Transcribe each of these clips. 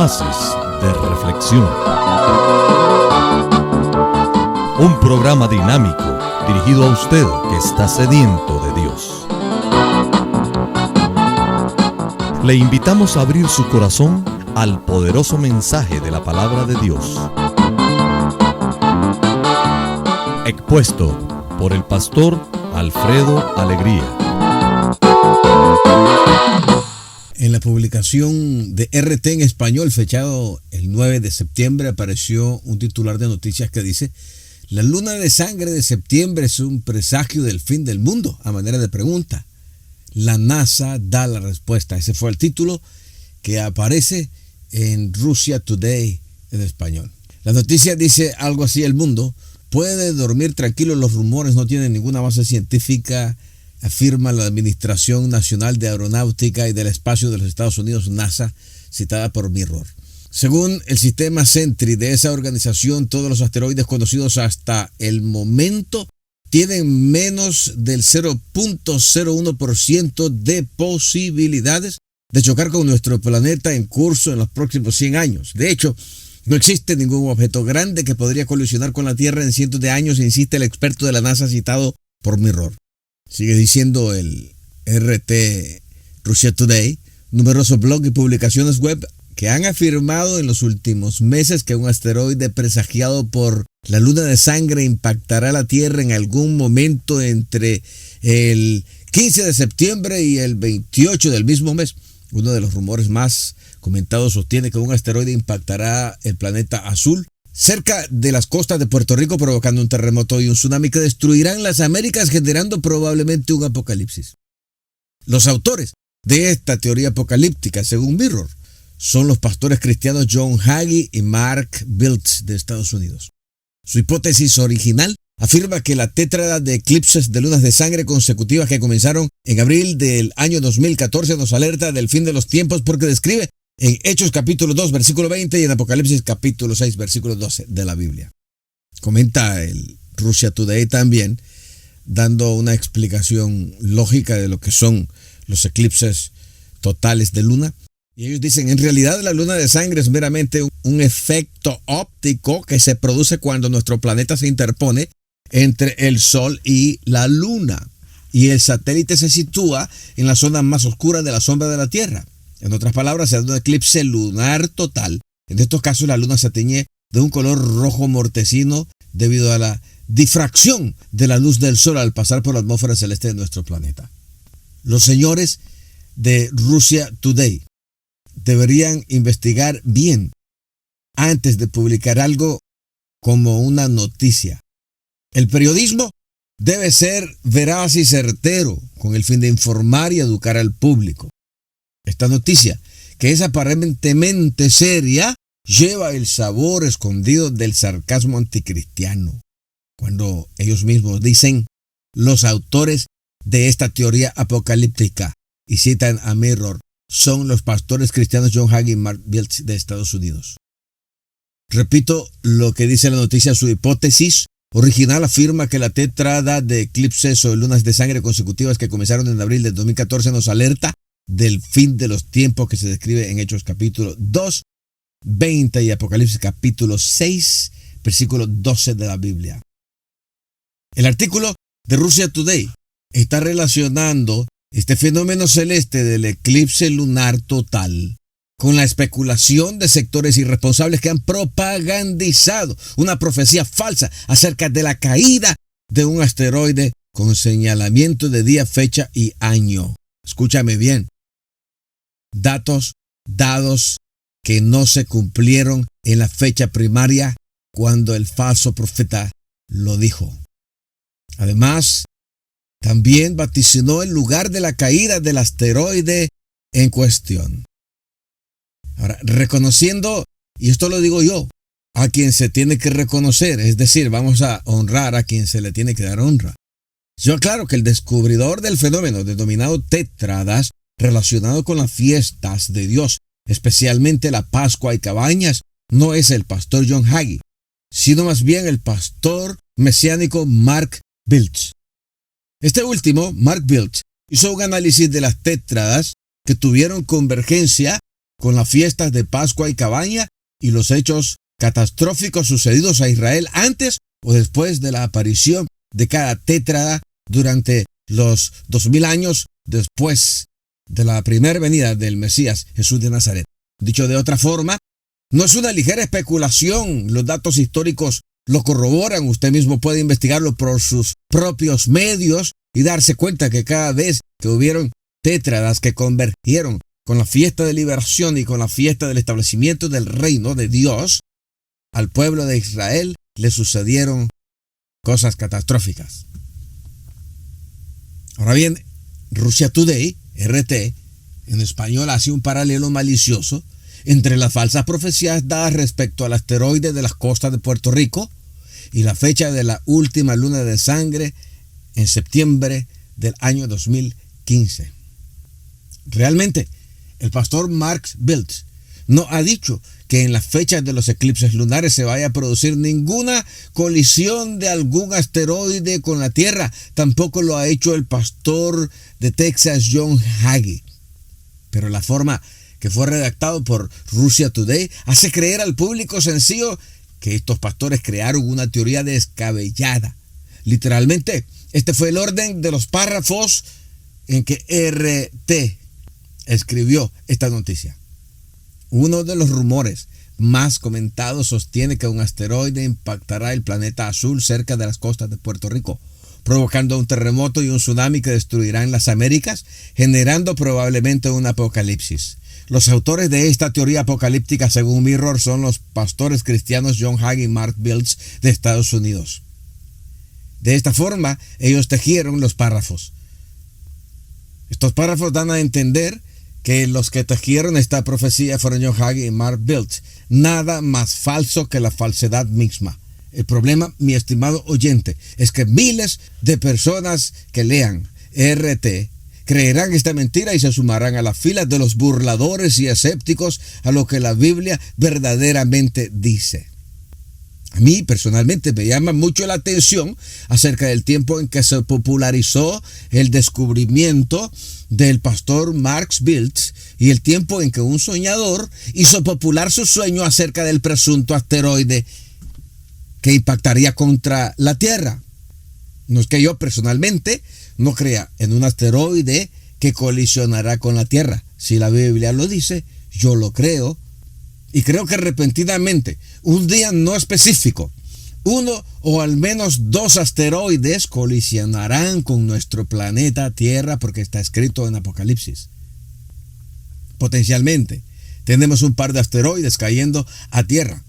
Frases de reflexión. Un programa dinámico dirigido a usted que está sediento de Dios. Le invitamos a abrir su corazón al poderoso mensaje de la palabra de Dios, expuesto por el pastor Alfredo Alegría. En la publicación de RT en español, fechado el 9 de septiembre, apareció un titular de noticias que dice: la luna de sangre de septiembre es un presagio del fin del mundo, a manera de pregunta. La NASA da la respuesta. Ese fue el título que aparece en Russia Today en español. La noticia dice algo así: el mundo puede dormir tranquilo, los rumores no tienen ninguna base científica, afirma la Administración Nacional de Aeronáutica y del Espacio de los Estados Unidos, NASA, citada por Mirror. Según el sistema Sentry de esa organización, todos los asteroides conocidos hasta el momento tienen menos del 0.01% de posibilidades de chocar con nuestro planeta en curso en los próximos 100 años. De hecho, no existe ningún objeto grande que podría colisionar con la Tierra en cientos de años, insiste el experto de la NASA citado por Mirror. Sigue diciendo el RT Russia Today: numerosos blogs y publicaciones web que han afirmado en los últimos meses que un asteroide presagiado por la luna de sangre impactará la Tierra en algún momento entre el 15 de septiembre y el 28 del mismo mes. Uno de los rumores más comentados sostiene que un asteroide impactará el planeta azul cerca de las costas de Puerto Rico, provocando un terremoto y un tsunami que destruirán las Américas, generando probablemente un apocalipsis. Los autores de esta teoría apocalíptica, según Mirror, son los pastores cristianos John Hagee y Mark Biltz de Estados Unidos. Su hipótesis original afirma que la tétrada de eclipses de lunas de sangre consecutivas que comenzaron en abril del año 2014 nos alerta del fin de los tiempos, porque describe en Hechos capítulo 2 versículo 20 y en Apocalipsis capítulo 6 versículo 12 de la Biblia. Comenta el Russia Today también, dando una explicación lógica de lo que son los eclipses totales de luna. Y ellos dicen: en realidad la luna de sangre es meramente un efecto óptico que se produce cuando nuestro planeta se interpone entre el Sol y la Luna, y el satélite se sitúa en la zona más oscura de la sombra de la Tierra. En otras palabras, se da un eclipse lunar total. En estos casos la luna se tiñe de un color rojo mortecino debido a la difracción de la luz del Sol al pasar por la atmósfera celeste de nuestro planeta. Los señores de Russia Today deberían investigar bien antes de publicar algo como una noticia. El periodismo debe ser veraz y certero, con el fin de informar y educar al público. Esta noticia, que es aparentemente seria, lleva el sabor escondido del sarcasmo anticristiano, cuando ellos mismos dicen: los autores de esta teoría apocalíptica, y citan a Mirror, son los pastores cristianos John Hagee y Mark Biltz de Estados Unidos. Repito lo que dice la noticia: su hipótesis original afirma que la tétrada de eclipses o lunas de sangre consecutivas que comenzaron en abril del 2014 nos alerta del fin de los tiempos, que se describe en Hechos capítulo 2, 20 y Apocalipsis capítulo 6, versículo 12 de la Biblia. El artículo de Russia Today está relacionando este fenómeno celeste del eclipse lunar total con la especulación de sectores irresponsables que han propagandizado una profecía falsa acerca de la caída de un asteroide con señalamiento de día, fecha y año. Escúchame bien. Dados que no se cumplieron en la fecha primaria cuando el falso profeta lo dijo. Además, también vaticinó el lugar de la caída del asteroide en cuestión. Ahora, reconociendo, y esto lo digo yo, a quien se tiene que reconocer, es decir, vamos a honrar a quien se le tiene que dar honra. Yo aclaro que el descubridor del fenómeno denominado tétradas, relacionado con las fiestas de Dios, especialmente la Pascua y Cabañas, no es el pastor John Hagee, sino más bien el pastor mesiánico Mark Biltz. Este último, Mark Biltz, hizo un análisis de las tétradas que tuvieron convergencia con las fiestas de Pascua y Cabaña y los hechos catastróficos sucedidos a Israel antes o después de la aparición de cada tétrada durante los 2000 años después de la primera venida del Mesías Jesús de Nazaret. Dicho de otra forma, no es una ligera especulación, los datos históricos lo corroboran, usted mismo puede investigarlo por sus propios medios y darse cuenta que cada vez que hubieron tétradas que convergieron con la fiesta de liberación y con la fiesta del establecimiento del reino de Dios, al pueblo de Israel le sucedieron cosas catastróficas. Ahora bien, Russia Today, RT, en español hace un paralelo malicioso entre las falsas profecías dadas respecto al asteroide de las costas de Puerto Rico y la fecha de la última luna de sangre en septiembre del año 2015. Realmente, el pastor Mark Biltz no ha dicho que en las fechas de los eclipses lunares se vaya a producir ninguna colisión de algún asteroide con la Tierra. Tampoco lo ha hecho el pastor de Texas, John Hagee. Pero la forma que fue redactado por Russia Today hace creer al público sencillo que estos pastores crearon una teoría descabellada. Literalmente, este fue el orden de los párrafos en que RT escribió esta noticia. Uno de los rumores más comentados sostiene que un asteroide impactará el planeta azul cerca de las costas de Puerto Rico, provocando un terremoto y un tsunami que destruirán las Américas, generando probablemente un apocalipsis. Los autores de esta teoría apocalíptica, según Mirror, son los pastores cristianos John Hagee y Mark Biltz de Estados Unidos. De esta forma, ellos tejieron los párrafos. Estos párrafos dan a entender que los que tejieron esta profecía fueron John Hagee y Mark Biltz. Nada más falso que la falsedad misma. El problema, mi estimado oyente, es que miles de personas que lean RT creerán esta mentira y se sumarán a las filas de los burladores y escépticos a lo que la Biblia verdaderamente dice. A mí personalmente me llama mucho la atención acerca del tiempo en que se popularizó el descubrimiento del pastor Mark Biltz y el tiempo en que un soñador hizo popular su sueño acerca del presunto asteroide que impactaría contra la Tierra. No es que yo personalmente no crea en un asteroide que colisionará con la Tierra. Si la Biblia lo dice, yo lo creo. Y creo que repentinamente, un día no específico, uno o al menos dos asteroides colisionarán con nuestro planeta Tierra porque está escrito en Apocalipsis. Potencialmente, tenemos un par de asteroides cayendo a Tierra.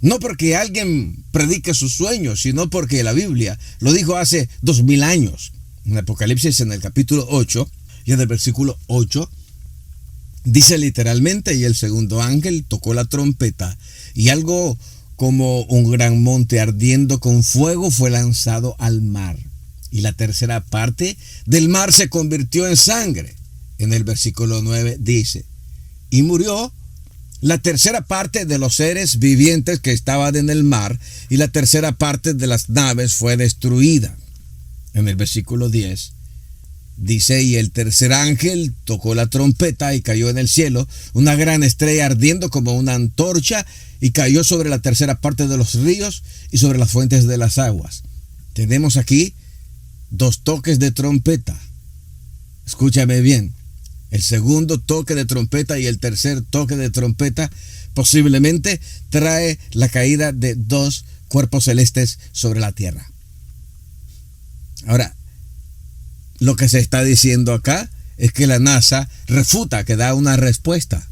No porque alguien predique sus sueños, sino porque la Biblia lo dijo hace 2000 años. En Apocalipsis, en el capítulo 8 y en el versículo 8, dice literalmente: y el segundo ángel tocó la trompeta, y algo como un gran monte ardiendo con fuego fue lanzado al mar. Y la tercera parte del mar se convirtió en sangre. En el versículo 9 dice: y murió la tercera parte de los seres vivientes que estaban en el mar, y la tercera parte de las naves fue destruida. En el versículo 10 dice: y el tercer ángel tocó la trompeta y cayó en el cielo una gran estrella ardiendo como una antorcha, y cayó sobre la tercera parte de los ríos y sobre las fuentes de las aguas. Tenemos aquí dos toques de trompeta. Escúchame bien. El segundo toque de trompeta y el tercer toque de trompeta posiblemente trae la caída de dos cuerpos celestes sobre la tierra. Ahora, lo que se está diciendo acá es que la NASA refuta, que da una respuesta.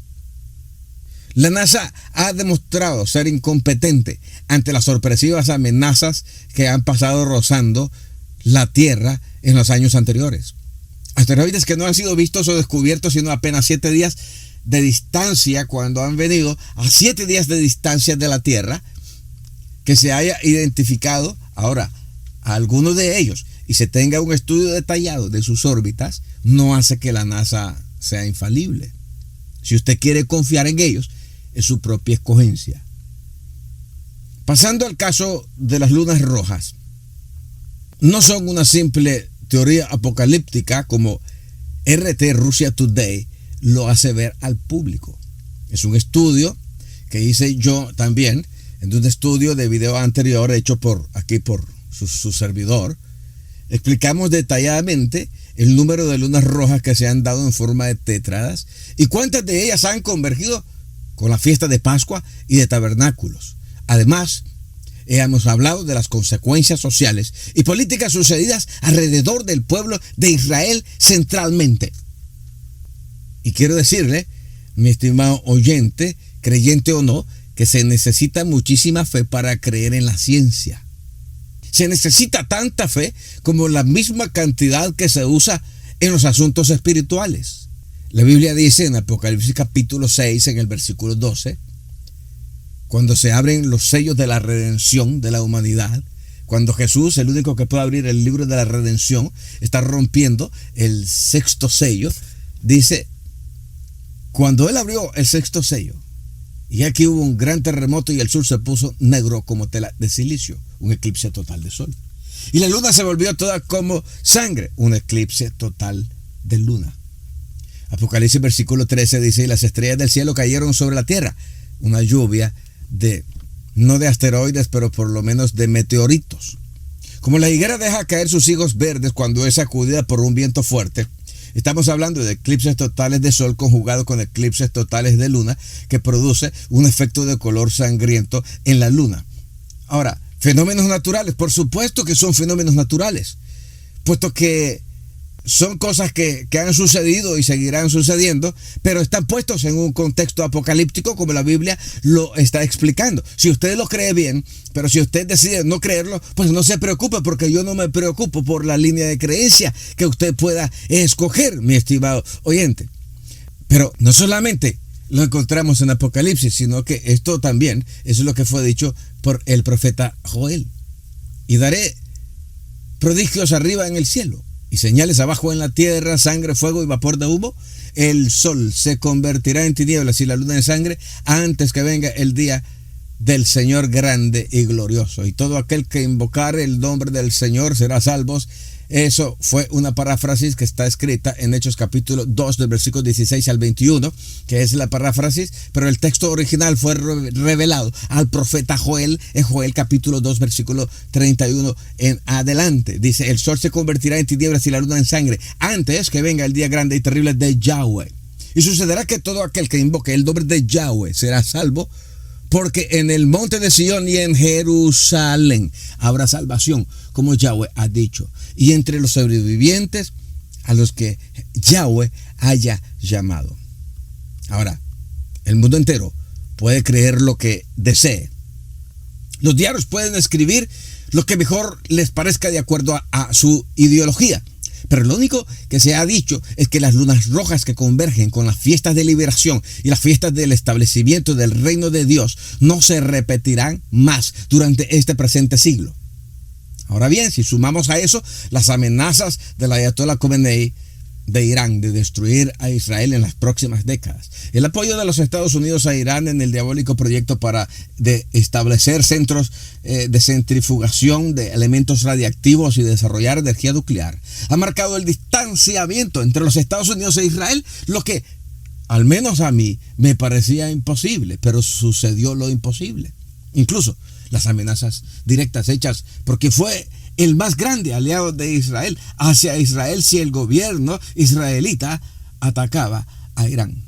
La NASA ha demostrado ser incompetente ante las sorpresivas amenazas que han pasado rozando la Tierra en los años anteriores. Asteroides que no han sido vistos o descubiertos sino apenas 7 días de distancia, cuando han venido a 7 días de distancia de la Tierra, que se haya identificado ahora a alguno de ellos y se tenga un estudio detallado de sus órbitas, no hace que la NASA sea infalible. Si usted quiere confiar en ellos, es su propia escogencia. Pasando al caso de las lunas rojas, no son una simple teoría apocalíptica como RT Russia Today lo hace ver al público. Es un estudio que hice yo también, en un estudio de video anterior hecho por su servidor. Explicamos detalladamente el número de lunas rojas que se han dado en forma de tétradas y cuántas de ellas han convergido con la fiesta de Pascua y de Tabernáculos. Además, hemos hablado de las consecuencias sociales y políticas sucedidas alrededor del pueblo de Israel centralmente. Y quiero decirle, mi estimado oyente, creyente o no, que se necesita muchísima fe para creer en la ciencia. Se necesita tanta fe como la misma cantidad que se usa en los asuntos espirituales. La Biblia dice en Apocalipsis capítulo 6, en el versículo 12, cuando se abren los sellos de la redención de la humanidad, cuando Jesús, el único que puede abrir el libro de la redención, está rompiendo el sexto sello, dice, cuando él abrió el sexto sello, y aquí hubo un gran terremoto y el sol se puso negro como tela de silicio, un eclipse total de sol. Y la luna se volvió toda como sangre, un eclipse total de luna. Apocalipsis versículo 13 dice, y las estrellas del cielo cayeron sobre la tierra, una lluvia no de asteroides, pero por lo menos de meteoritos. Como la higuera deja caer sus higos verdes cuando es sacudida por un viento fuerte, estamos hablando de eclipses totales de sol conjugado con eclipses totales de luna que produce un efecto de color sangriento en la luna. Ahora, fenómenos naturales, por supuesto que son fenómenos naturales, puesto que son cosas que han sucedido y seguirán sucediendo, pero están puestos en un contexto apocalíptico como la Biblia lo está explicando. Si usted lo cree bien, pero si usted decide no creerlo, pues no se preocupe, porque yo no me preocupo por la línea de creencia que usted pueda escoger, mi estimado oyente. Pero no solamente lo encontramos en Apocalipsis, sino que esto también es lo que fue dicho por el profeta Joel. Y daré prodigios arriba en el cielo y señales abajo en la tierra, sangre, fuego y vapor de humo. El sol se convertirá en tinieblas y la luna en sangre antes que venga el día del Señor grande y glorioso. Y todo aquel que invocare el nombre del Señor será salvo. Eso fue una paráfrasis que está escrita en Hechos capítulo 2 del versículo 16 al 21, que es la paráfrasis, pero el texto original fue revelado al profeta Joel en Joel capítulo 2 versículo 31 en adelante. Dice, el sol se convertirá en tinieblas y la luna en sangre antes que venga el día grande y terrible de Yahweh. Y sucederá que todo aquel que invoque el nombre de Yahweh será salvo, porque en el monte de Sión y en Jerusalén habrá salvación, como Yahweh ha dicho, y entre los sobrevivientes a los que Yahweh haya llamado. Ahora, el mundo entero puede creer lo que desee. Los diarios pueden escribir lo que mejor les parezca de acuerdo a su ideología. Pero lo único que se ha dicho es que las lunas rojas que convergen con las fiestas de liberación y las fiestas del establecimiento del reino de Dios no se repetirán más durante este presente siglo. Ahora bien, si sumamos a eso las amenazas del Ayatollah Khomeini de Irán de destruir a Israel en las próximas décadas, el apoyo de los Estados Unidos a Irán en el diabólico proyecto de establecer centros de centrifugación de elementos radiactivos y desarrollar energía nuclear, ha marcado el distanciamiento entre los Estados Unidos e Israel, lo que al menos a mí me parecía imposible, pero sucedió lo imposible. Incluso las amenazas directas hechas porque fue el más grande aliado de Israel hacia Israel si el gobierno israelita atacaba a Irán.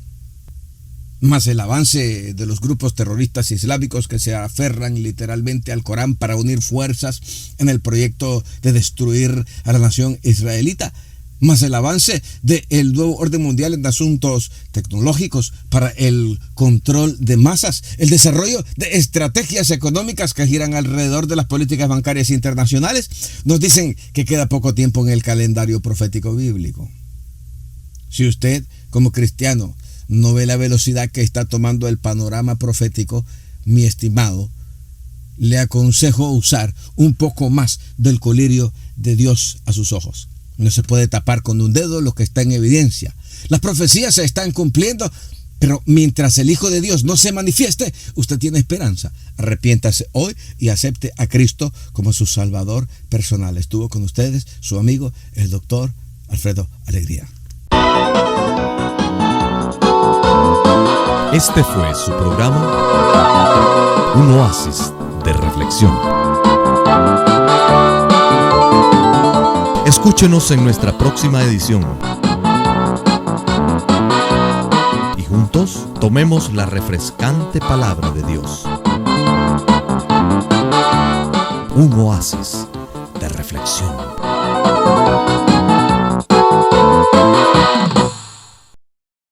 Más el avance de los grupos terroristas islámicos que se aferran literalmente al Corán para unir fuerzas en el proyecto de destruir a la nación israelita. Más el avance del nuevo orden mundial en asuntos tecnológicos para el control de masas, el desarrollo de estrategias económicas que giran alrededor de las políticas bancarias internacionales, nos dicen que queda poco tiempo en el calendario profético bíblico. Si usted, como cristiano, no ve la velocidad que está tomando el panorama profético, mi estimado, le aconsejo usar un poco más del colirio de Dios a sus ojos. No se puede tapar con un dedo lo que está en evidencia. Las profecías se están cumpliendo, pero mientras el Hijo de Dios no se manifieste, usted tiene esperanza. Arrepiéntase hoy y acepte a Cristo como su Salvador personal. Estuvo con ustedes su amigo, el doctor Alfredo Alegría. Este fue su programa, Un Oasis de Reflexión. Escúchenos en nuestra próxima edición. Y juntos tomemos la refrescante palabra de Dios. Un oasis de reflexión.